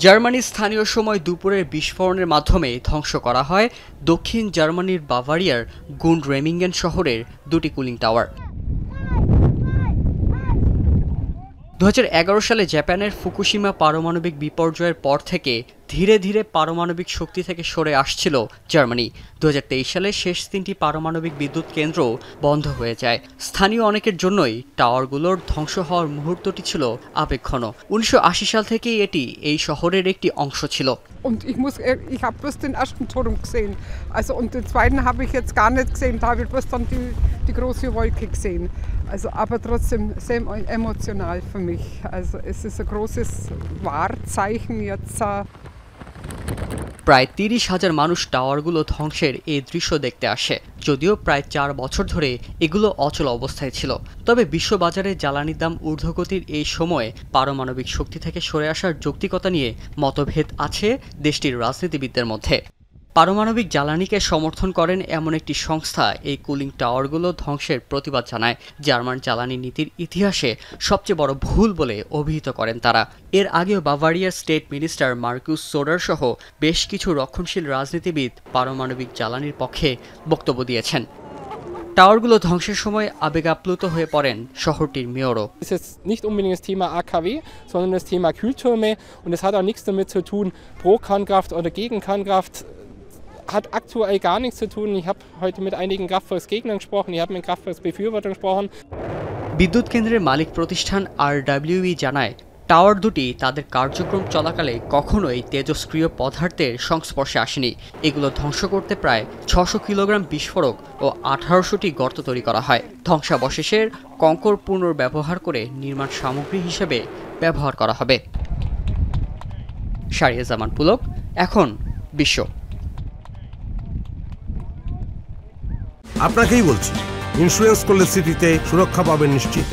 জার্মানির স্থানীয় সময় দুপুরের বিস্ফোরণের মাধ্যমে ধ্বংস করা হয় দক্ষিণ জার্মানির বাভারিয়ার গুন্ড রেমিঙ্গেন শহরের দুটি কুলিং টাওয়ার। 2011 সালে জাপানের ফুকুশিমা পারমাণবিক বিপর্যয়ের পর থেকে ধীরে ধীরে পারমাণবিক শক্তি থেকে সরে আসছিল জার্মানি। 2023 সালে শেষ 3টি পারমাণবিক বিদ্যুৎ কেন্দ্র বন্ধ হয়ে যায়। স্থানীয় অনেকের জন্যই টাওয়ারগুলোর ধ্বংস হওয়ার মুহূর্তটি ছিল আবেগঘন। 1980 সাল থেকেই এটি এই শহরের একটি অংশ ছিল। Und ich habe bloß den ersten Turm gesehen. Also und den zweiten habe ich jetzt gar nicht gesehen. Da habe ich bloß dann die große Wolke gesehen. Also aber trotzdem sehr emotional für mich. Also es ist ein großes Wahrzeichen jetzt. প্রায় 30,000 মানুষ টাওয়ারগুলো ধ্বংসের এই দৃশ্য দেখতে আসে। যদিও প্রায় 4 বছর ধরে এগুলো অচল অবস্থায় ছিল। তবে বিশ্ববাজারে জ্বালানির দাম ঊর্ধ্বগতির এই সময়ে পারমাণবিক শক্তি থেকে সরে আসার যৌক্তিকতা নিয়ে মতভেদ আছে দেশটির রাজনীতিবিদদের মধ্যে। পারমাণবিক জ্বালানিকে সমর্থন করেন এমন একটি সংস্থা এই কুলিং টাওয়ারগুলো ধ্বংসের প্রতিবাদ জানায়। জার্মান জ্বালানি নীতির ইতিহাসে সবচেয়ে বড় ভুল বলে অভিহিত করেন তারা। এর আগেও বাভারিয়ার স্টেট মিনিস্টার মার্কুস সোডার সহ বেশ কিছু রক্ষণশীল রাজনীতিবিদ পারমাণবিক জ্বালানির পক্ষে বক্তব্য দিয়েছেন। টাওয়ারগুলো ধ্বংসের সময় আবেগাপ্লুত হয়ে পড়েন শহরটির মেয়রও। Es ist nicht unbedingt das Thema AKW, sondern das Thema Kühltürme und es hat auch nichts damit zu tun, pro Kernkraft oder gegen Kernkraft. Hat aktuell gar nichts zu tun. Ich habe heute mit einigen Kraftwerksgegnern gesprochen, ich habe mit Kraftwerksbefürwortern gesprochen. বিদ্যুৎ কেন্দ্রের মালিক প্রতিষ্ঠান RWE জানায়, tower দুটি তাদের কার্যক্রম চলাকালে কখনোই তেজস্ক্রিয় পদার্থের সংস্পর্শে আসেনি। এগুলো ধ্বংস করতে প্রায় 600 কিলোগ্রাম বিস্ফোরক ও 1800টি গর্ত তৈরি করা হয়। ধ্বংসাবশেষের কঙ্কর পুনর্ব্যবহার করে নির্মাণ সামগ্রী হিসেবে ব্যবহার করা হবে। শাহরিয়ার পুলক, এখন বিশ্ব। আপনাকেই বলছি, ইন্স্যুরেন্স করলে সিটিতে সুরক্ষা পাবেন নিশ্চিত।